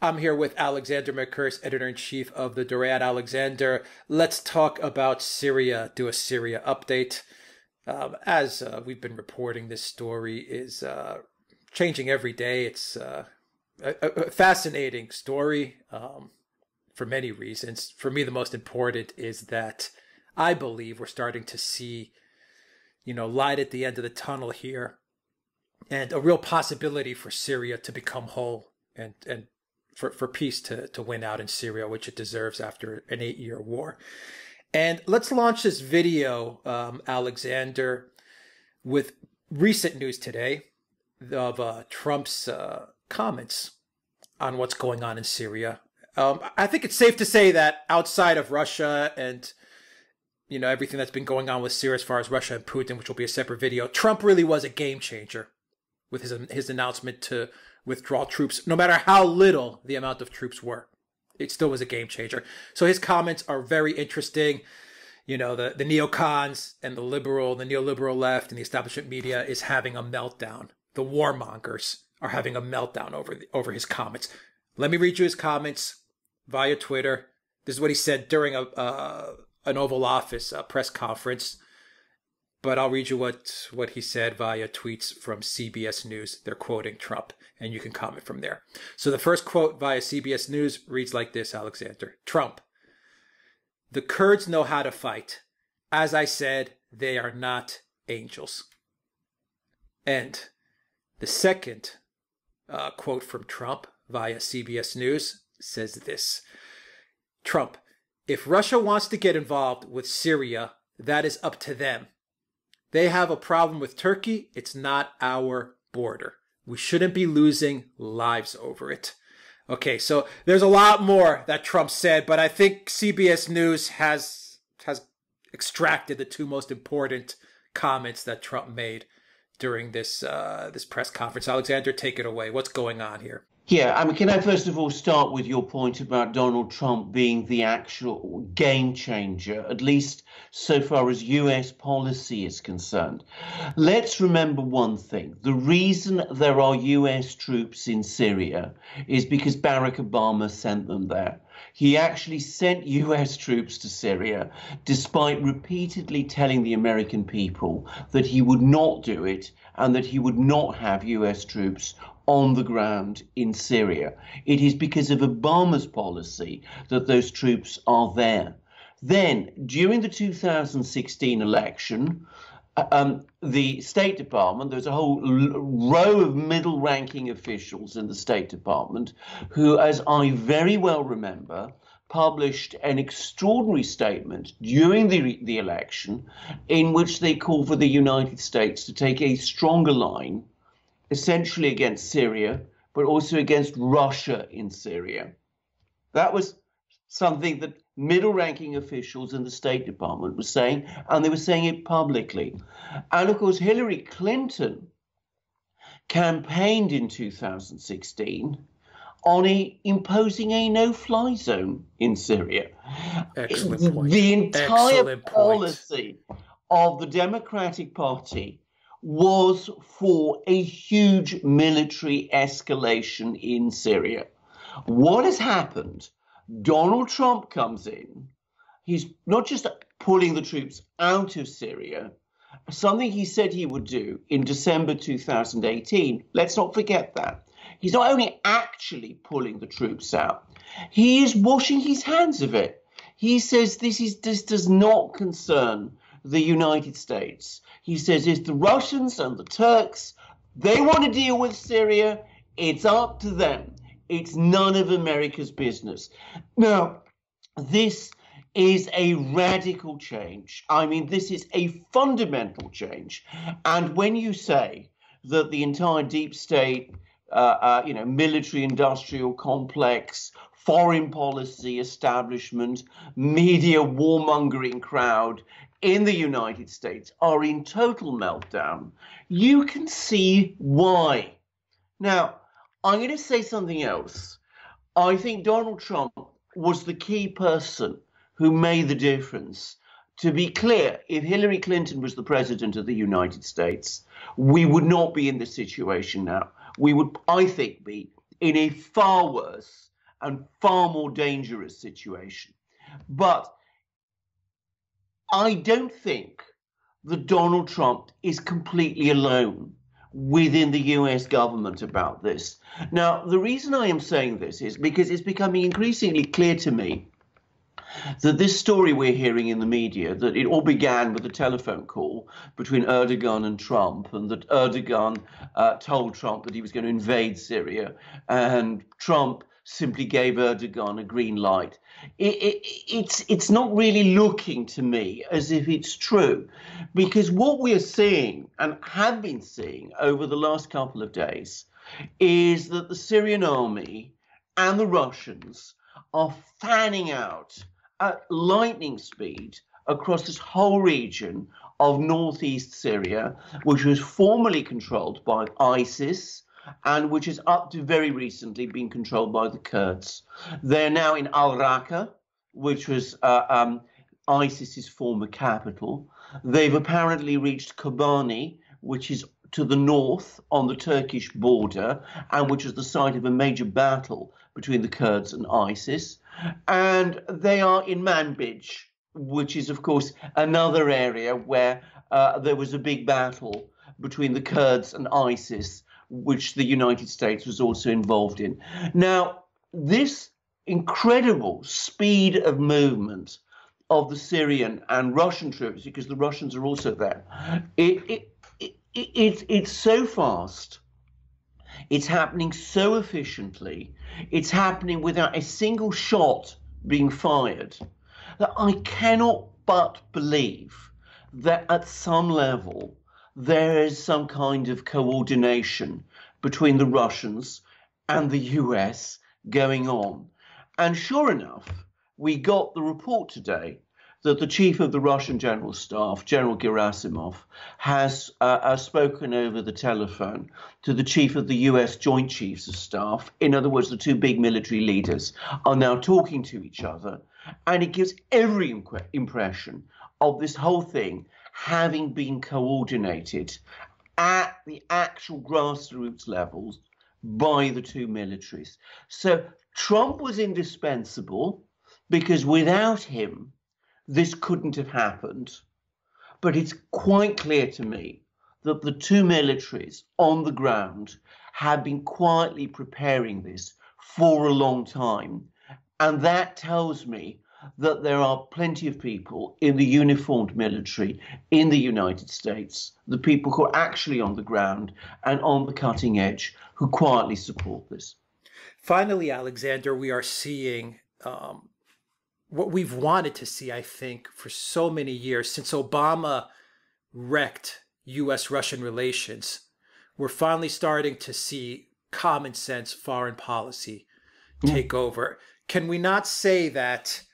I'm here with Alexander Mercouris, editor-in-chief of the Duran. Alexander, let's talk about Syria, do a Syria update. As we've been reporting, this story is changing every day. It's a fascinating story for many reasons. For me, the most important is that I believe we're starting to see, light at the end of the tunnel here, and a real possibility for Syria to become whole and for peace to win out in Syria, which it deserves after an 8-year war. And let's launch this video, Alexander, with recent news today of Trump's comments on what's going on in Syria. I think it's safe to say that outside of Russia and everything that's been going on with Syria as far as Russia and Putin, which will be a separate video, Trump really was a game changer with his announcement to withdraw troops, no matter how little the amount of troops were. It still was a game changer. So his comments are very interesting. The neocons and the neoliberal left and the establishment media is having a meltdown. The warmongers are having a meltdown over his comments. Let me read you his comments via Twitter. This is what he said during an Oval Office press conference. But I'll read you what he said via tweets from CBS News. They're quoting Trump, and you can comment from there. So the first quote via CBS News reads like this, Alexander. Trump: "The Kurds know how to fight. As I said, they are not angels." And the second quote from Trump via CBS News says this. Trump: "If Russia wants to get involved with Syria, that is up to them. They have a problem with Turkey. It's not our border. We shouldn't be losing lives over it." Okay, so there's a lot more that Trump said, but I think CBS News has extracted the two most important comments that Trump made during this press conference. Alexander, take it away. What's going on here? Yeah, can I first of all start with your point about Donald Trump being the actual game changer, at least so far as US policy is concerned? Let's remember one thing. The reason there are US troops in Syria is because Barack Obama sent them there. He actually sent US troops to Syria, despite repeatedly telling the American people that he would not do it and that he would not have US troops on the ground in Syria. It is because of Obama's policy that those troops are there. Then, during the 2016 election, the State Department, there's a whole row of middle-ranking officials in the State Department who, as I very well remember, published an extraordinary statement during the election in which they called for the United States to take a stronger line, essentially against Syria, but also against Russia in Syria. That was something that middle-ranking officials in the State Department were saying, and they were saying it publicly. And of course, Hillary Clinton campaigned in 2016 on imposing a no-fly zone in Syria. Excellent point. The entire policy of the Democratic Party was for a huge military escalation in Syria. What has happened? Donald Trump comes in. He's not just pulling the troops out of Syria, something he said he would do in December 2018. Let's not forget that. He's not only actually pulling the troops out, he is washing his hands of it. He says this does not concern the United States. He says it's the Russians and the Turks. They want to deal with Syria. It's up to them. It's none of America's business. Now, this is a radical change. This is a fundamental change. And when you say that the entire deep state, military-industrial complex, foreign policy establishment, media warmongering crowd in the United States are in total meltdown, you can see why. Now, I'm going to say something else. I think Donald Trump was the key person who made the difference. To be clear, if Hillary Clinton was the president of the United States, we would not be in this situation now. We would, I think, be in a far worse and far more dangerous situation. But I don't think that Donald Trump is completely alone within the US government about this. Now, the reason I am saying this is because it's becoming increasingly clear to me that this story we're hearing in the media, that it all began with a telephone call between Erdogan and Trump, and that Erdogan told Trump that he was going to invade Syria, and Trump simply gave Erdogan a green light. It's not really looking to me as if it's true, because what we're seeing and have been seeing over the last couple of days is that the Syrian army and the Russians are fanning out at lightning speed across this whole region of northeast Syria, which was formerly controlled by ISIS and which has up to very recently been controlled by the Kurds. They're now in al-Raqqa, which was ISIS's former capital. They've apparently reached Kobani, which is to the north on the Turkish border, and which is the site of a major battle between the Kurds and ISIS. And they are in Manbij, which is, of course, another area where there was a big battle between the Kurds and ISIS, which the United States was also involved in. Now, this incredible speed of movement of the Syrian and Russian troops, because the Russians are also there, it's so fast, it's happening so efficiently, it's happening without a single shot being fired, that I cannot but believe that at some level there is some kind of coordination between the Russians and the US going on. And sure enough, we got the report today that the chief of the Russian General Staff, General Gerasimov, has spoken over the telephone to the chief of the US Joint Chiefs of Staff. In other words, the two big military leaders are now talking to each other, and it gives every impression of this whole thing having been coordinated at the actual grassroots levels by the two militaries. So Trump was indispensable, because without him, this couldn't have happened. But it's quite clear to me that the two militaries on the ground have been quietly preparing this for a long time. And that tells me that there are plenty of people in the uniformed military in the United States, the people who are actually on the ground and on the cutting edge, who quietly support this. Finally, Alexander, we are seeing what we've wanted to see, I think, for so many years, since Obama wrecked U.S.-Russian relations. We're finally starting to see common sense foreign policy take over. Can we not say that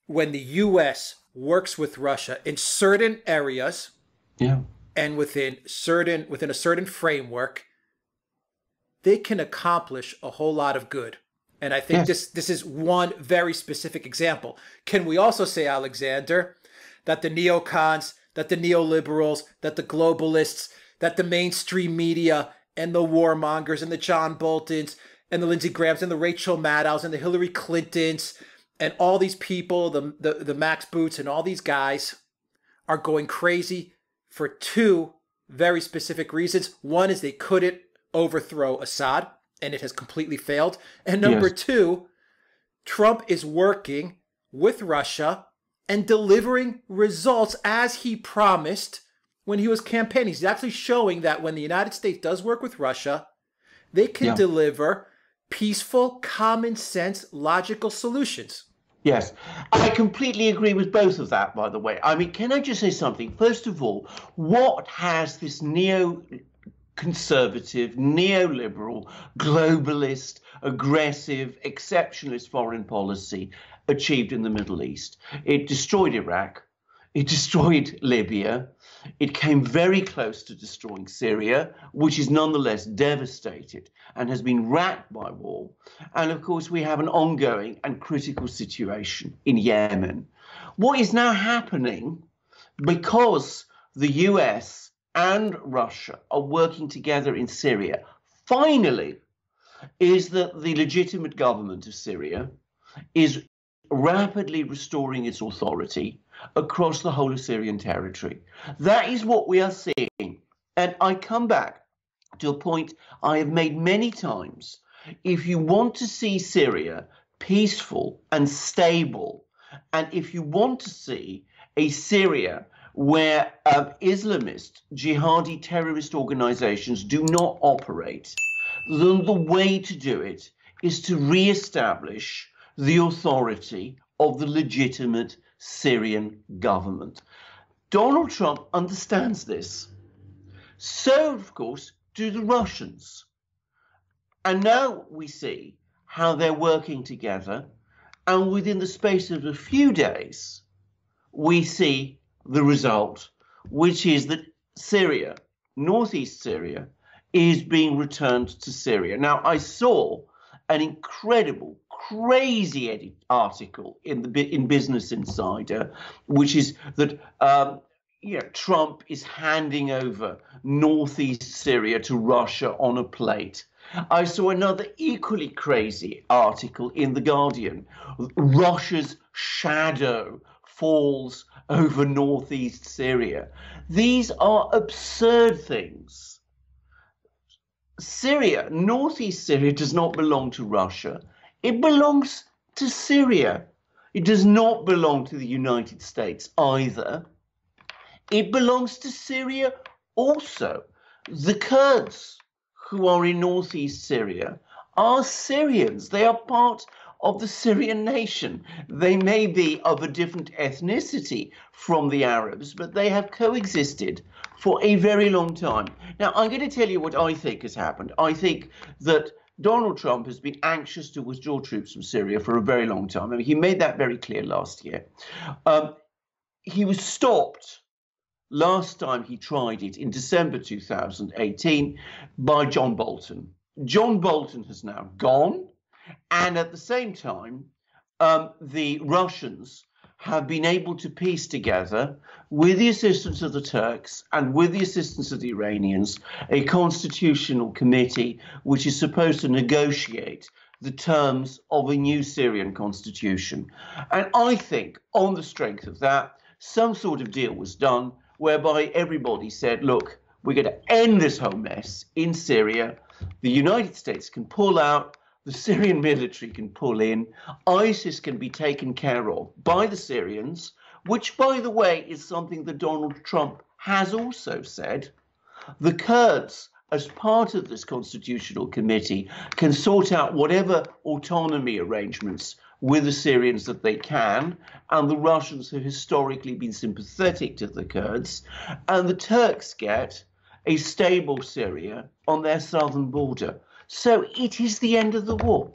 when the U.S. works with Russia in certain areas, and within a certain framework, they can accomplish a whole lot of good? And I think this is one very specific example. Can we also say, Alexander, that the neocons, that the neoliberals, that the globalists, that the mainstream media and the warmongers and the John Boltons and the Lindsey Grahams and the Rachel Maddows and the Hillary Clintons and all these people, the Max Boots and all these guys are going crazy for two very specific reasons? One is they couldn't overthrow Assad, and it has completely failed. And number two, Trump is working with Russia and delivering results as he promised when he was campaigning. He's actually showing that when the United States does work with Russia, they can deliver peaceful, common sense, logical solutions. Yes, I completely agree with both of that, by the way. I mean, can I just say something? First of all, what has this conservative, neoliberal, globalist, aggressive, exceptionalist foreign policy achieved in the Middle East? It destroyed Iraq. It destroyed Libya. It came very close to destroying Syria, which is nonetheless devastated and has been racked by war. And of course, we have an ongoing and critical situation in Yemen. What is now happening, because the US and Russia are working together in Syria, finally, is that the legitimate government of Syria is rapidly restoring its authority across the whole of Syrian territory. That is what we are seeing. And I come back to a point I have made many times. If you want to see Syria peaceful and stable, and if you want to see a Syria where Islamist, jihadi terrorist organizations do not operate, then the way to do it is to re-establish the authority of the legitimate Syrian government. Donald Trump understands this. So, of course, do the Russians. And now we see how they're working together. And within the space of a few days, we see the result, which is that Syria, northeast Syria, is being returned to Syria. Now, I saw an incredible, crazy article in Business Insider, which is that Trump is handing over northeast Syria to Russia on a plate. I saw another equally crazy article in The Guardian. Russia's shadow falls over northeast Syria. These are absurd things. Syria, northeast Syria, does not belong to Russia. It belongs to Syria. It does not belong to the United States either. It belongs to Syria also. The Kurds, who are in northeast Syria, are Syrians. They are part of the Syrian nation. They may be of a different ethnicity from the Arabs, but they have coexisted for a very long time. Now, I'm going to tell you what I think has happened. I think that Donald Trump has been anxious to withdraw troops from Syria for a very long time. I mean, he made that very clear last year. He was stopped last time he tried it in December 2018 by John Bolton. John Bolton has now gone, and at the same time, the Russians have been able to piece together, with the assistance of the Turks and with the assistance of the Iranians, a constitutional committee which is supposed to negotiate the terms of a new Syrian constitution. And I think on the strength of that, some sort of deal was done whereby everybody said, look, we're going to end this whole mess in Syria. The United States can pull out. The Syrian military can pull in. ISIS can be taken care of by the Syrians, which, by the way, is something that Donald Trump has also said. The Kurds, as part of this constitutional committee, can sort out whatever autonomy arrangements with the Syrians that they can, and the Russians have historically been sympathetic to the Kurds, and the Turks get a stable Syria on their southern border. So it is the end of the war,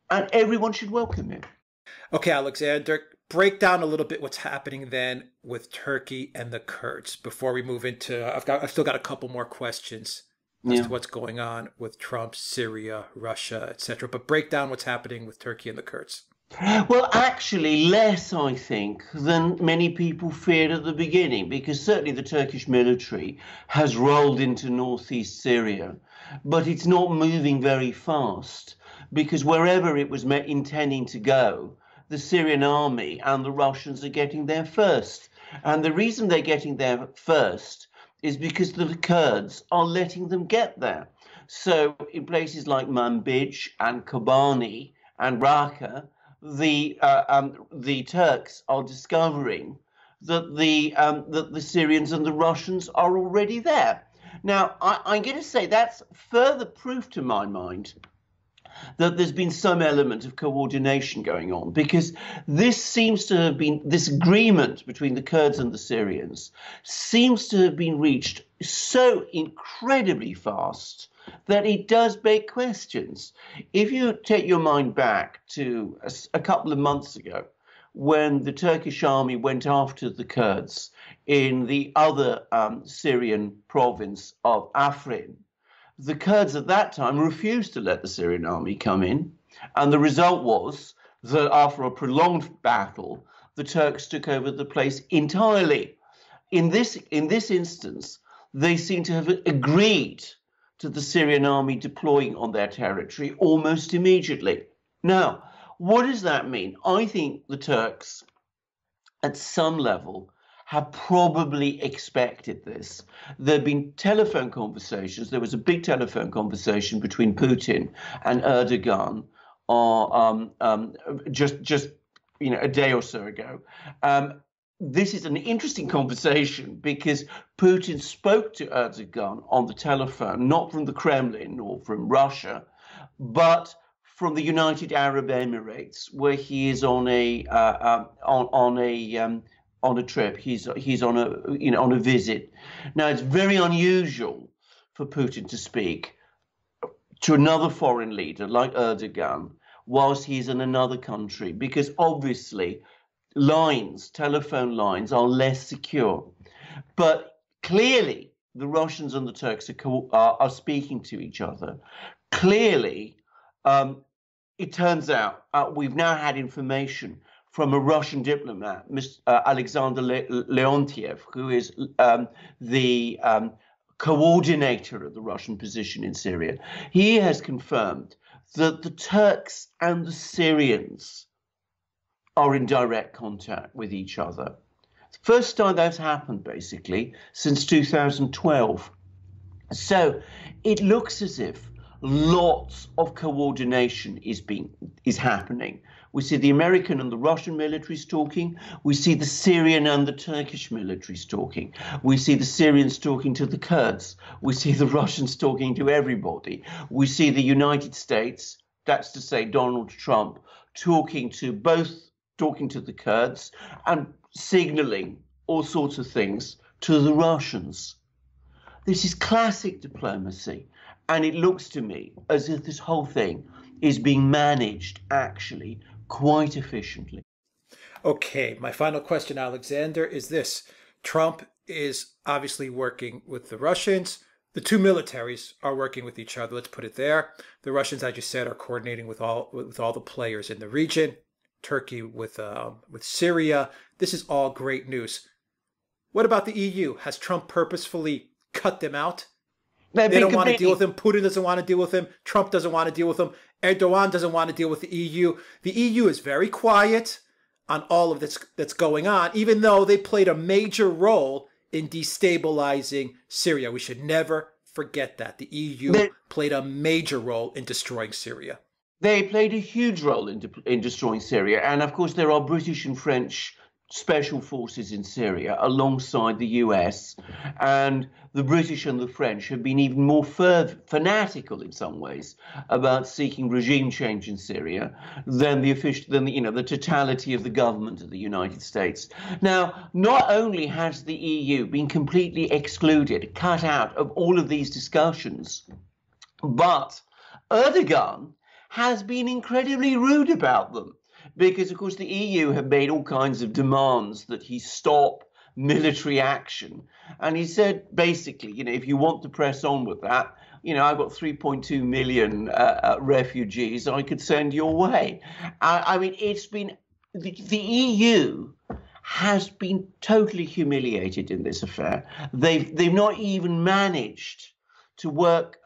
and everyone should welcome it. Okay, Alexander, break down a little bit what's happening then with Turkey and the Kurds before we move into. I've still got a couple more questions as to what's going on with Trump, Syria, Russia, etc. But break down what's happening with Turkey and the Kurds. Well, actually, less, I think, than many people feared at the beginning, because certainly the Turkish military has rolled into northeast Syria, but it's not moving very fast, because wherever it was intending to go, the Syrian army and the Russians are getting there first. And the reason they're getting there first is because the Kurds are letting them get there. So in places like Manbij and Kobani and Raqqa, the Turks are discovering that the Syrians and the Russians are already there. Now, I'm going to say that's further proof to my mind that there's been some element of coordination going on, because this seems to have been, this agreement between the Kurds and the Syrians seems to have been reached so incredibly fast that it does beg questions. If you take your mind back to a couple of months ago, when the Turkish army went after the Kurds in the other Syrian province of Afrin, the Kurds at that time refused to let the Syrian army come in. And the result was that after a prolonged battle, the Turks took over the place entirely. In this instance, they seem to have agreed to the Syrian army deploying on their territory almost immediately. Now, what does that mean? I think the Turks, at some level, have probably expected this. There have been telephone conversations. There was a big telephone conversation between Putin and Erdogan just a day or so ago. This is an interesting conversation because Putin spoke to Erdogan on the telephone, not from the Kremlin or from Russia, but from the United Arab Emirates, where he is on a trip. He's on a visit. Now, it's very unusual for Putin to speak to another foreign leader like Erdogan whilst he's in another country, because obviously telephone lines are less secure. But clearly the Russians and the Turks are speaking to each other. Clearly, it turns out we've now had information from a Russian diplomat, Alexander Leontiev, who is the coordinator of the Russian position in Syria. He has confirmed that the Turks and the Syrians are in direct contact with each other. The first time that's happened, basically, since 2012. So it looks as if lots of coordination is happening. We see the American and the Russian militaries talking. We see the Syrian and the Turkish militaries talking. We see the Syrians talking to the Kurds. We see the Russians talking to everybody. We see the United States, that's to say Donald Trump, talking to the Kurds and signaling all sorts of things to the Russians. This is classic diplomacy. And it looks to me as if this whole thing is being managed actually quite efficiently. Okay, my final question, Alexander, is this. Trump is obviously working with the Russians. The two militaries are working with each other. Let's put it there. The Russians, as you said, are coordinating with all the players in the region. Turkey with Syria. This is all great news. What about the EU? Has Trump purposefully cut them out? They don't want to deal with him. Putin doesn't want to deal with him. Trump doesn't want to deal with him. Erdogan doesn't want to deal with the EU. The EU is very quiet on all of this that's going on, even though they played a major role in destabilizing Syria. We should never forget that. The EU played a major role in destroying Syria. They played a huge role in destroying Syria. And of course, there are British and French special forces in Syria alongside the US. And the British and the French have been even more fanatical in some ways about seeking regime change in Syria than the totality of the government of the United States. Now, not only has the EU been completely excluded, cut out of all of these discussions, but Erdogan has been incredibly rude about them. Because, of course, the EU have made all kinds of demands that he stop military action. And he said, basically, if you want to press on with that, I've got 3.2 million refugees I could send your way. I mean, it's been the EU has been totally humiliated in this affair. They've not even managed to work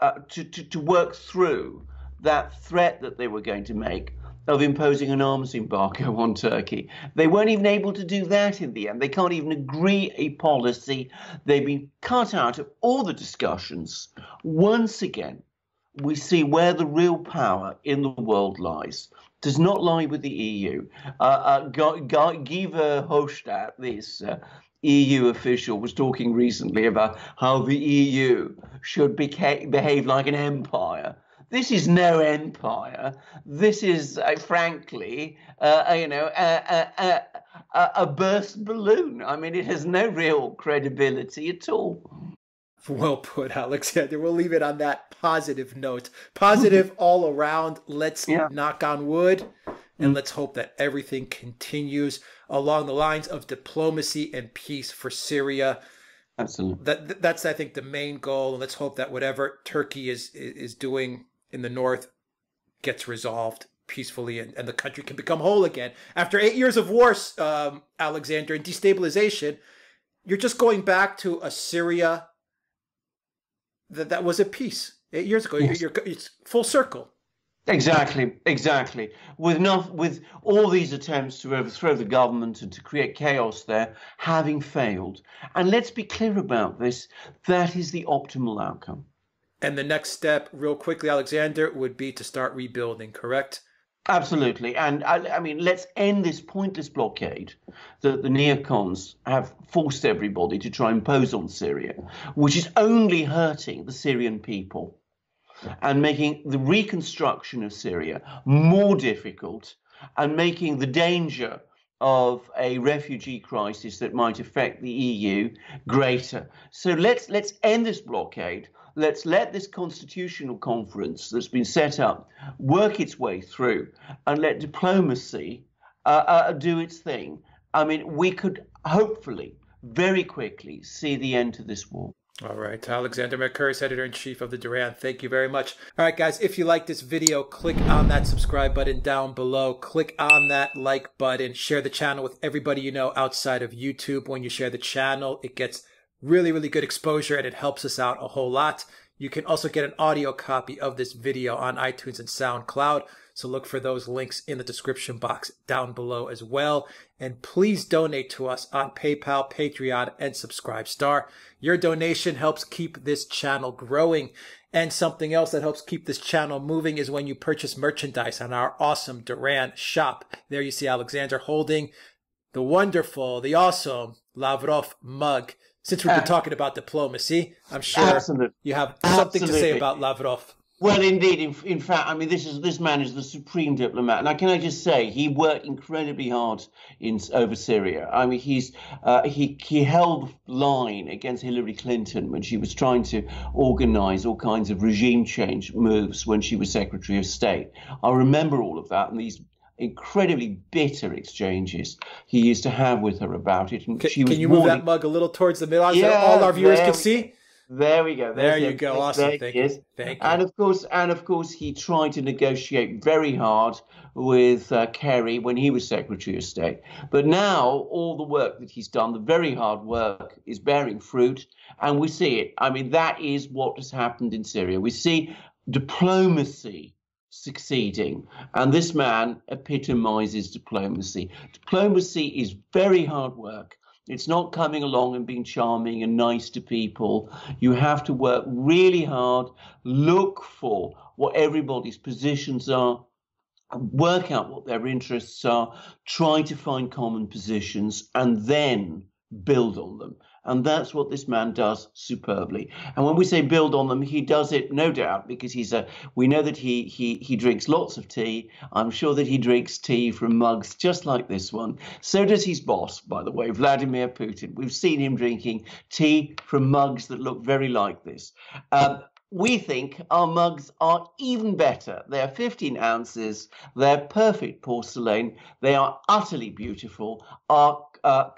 through that threat that they were going to make of imposing an arms embargo on Turkey. They weren't even able to do that in the end. They can't even agree a policy. They've been cut out of all the discussions. Once again, we see where the real power in the world lies. It does not lie with the EU. Guy Verhofstadt, this EU official, was talking recently about how the EU should behave like an empire. This is no empire. This is, frankly, a burst balloon. I mean, it has no real credibility at all. Well put, Alexander. We'll leave it on that positive note. Positive all around. Let's knock on wood, and let's hope that everything continues along the lines of diplomacy and peace for Syria. Absolutely. That's, I think, the main goal. And let's hope that whatever Turkey is doing in the north gets resolved peacefully, and the country can become whole again. After 8 years of war, Alexander, and destabilization, you're just going back to a Syria that was at peace. 8 years ago. Yes. It's full circle. Exactly, exactly. With all these attempts to overthrow the government and to create chaos there having failed. And let's be clear about this, that is the optimal outcome. And the next step, real quickly, Alexander, would be to start rebuilding, correct? Absolutely. And I mean, let's end this pointless blockade that the neocons have forced everybody to try and impose on Syria, which is only hurting the Syrian people and making the reconstruction of Syria more difficult and making the danger of a refugee crisis that might affect the EU greater. So let's end this blockade. Let's let this constitutional conference that's been set up work its way through and let diplomacy do its thing. I mean, we could hopefully very quickly see the end to this war. All right, Alexander Mercouris, Editor-in-Chief of the Duran. Thank you very much. All right, guys, if you like this video, click on that subscribe button down below. Click on that like button. Share the channel with everybody you know outside of YouTube. When you share the channel, it gets really, really good exposure and it helps us out a whole lot. You can also get an audio copy of this video on iTunes and SoundCloud. So look for those links in the description box down below as well. And please donate to us on PayPal, Patreon, and Subscribestar. Your donation helps keep this channel growing. And something else that helps keep this channel moving is when you purchase merchandise on our awesome Duran shop. There you see Alexander holding the wonderful, the awesome Lavrov mug. Since we've been talking about diplomacy, I'm sure you have something to say about Lavrov. Well, indeed. In fact, I mean, this man is the supreme diplomat. Now, can I just say, he worked incredibly hard over Syria. I mean, he held the line against Hillary Clinton when she was trying to organize all kinds of regime change moves when she was Secretary of State. I remember all of that and these incredibly bitter exchanges he used to have with her about it. And can you move that mug a little towards the middle so all our viewers can see? There we go. There you go. Awesome. Thank you. Thank you. And of course, he tried to negotiate very hard with Kerry when he was Secretary of State. But now all the work that he's done, the very hard work, is bearing fruit, and we see it. I mean, that is what has happened in Syria. We see diplomacy succeeding, and this man epitomizes diplomacy. Diplomacy is very hard work. It's not coming along and being charming and nice to people. You have to work really hard, look for what everybody's positions are, work out what their interests are, try to find common positions, and then build on them. And that's what this man does superbly. And when we say build on them, he does it, no doubt, because we know that he drinks lots of tea. I'm sure that he drinks tea from mugs just like this one. So does his boss, by the way, Vladimir Putin. We've seen him drinking tea from mugs that look very like this. We think our mugs are even better. They're 15 ounces. They're perfect porcelain. They are utterly beautiful. Our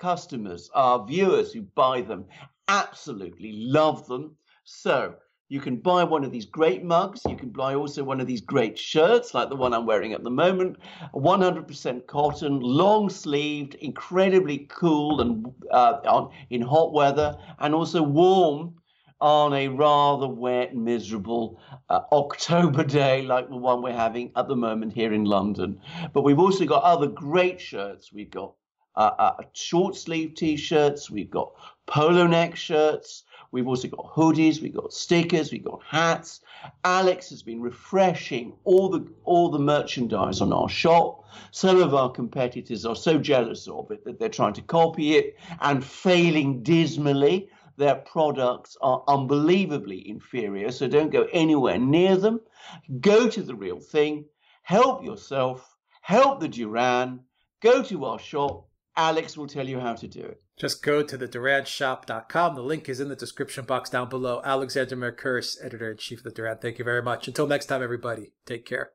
customers, our viewers who buy them, absolutely love them. So you can buy one of these great mugs. You can buy also one of these great shirts, like the one I'm wearing at the moment. 100% cotton, long-sleeved, incredibly cool and in hot weather, and also warm on a rather wet, miserable October day like the one we're having at the moment here in London. But we've also got other great shirts. We've got short sleeve t-shirts, we've got polo neck shirts, we've also got hoodies, we've got stickers, we've got hats. Alex has been refreshing all the merchandise on our shop. Some of our competitors are so jealous of it that they're trying to copy it and failing dismally. Their products are unbelievably inferior, so don't go anywhere near them. Go to the real thing, help yourself, help the Duran, go to our shop. Alex will tell you how to do it. Just go to the duranshop.com. The link is in the description box down below. Alexander Mercouris, Editor-in-Chief of the Duran. Thank you very much. Until next time, everybody, take care.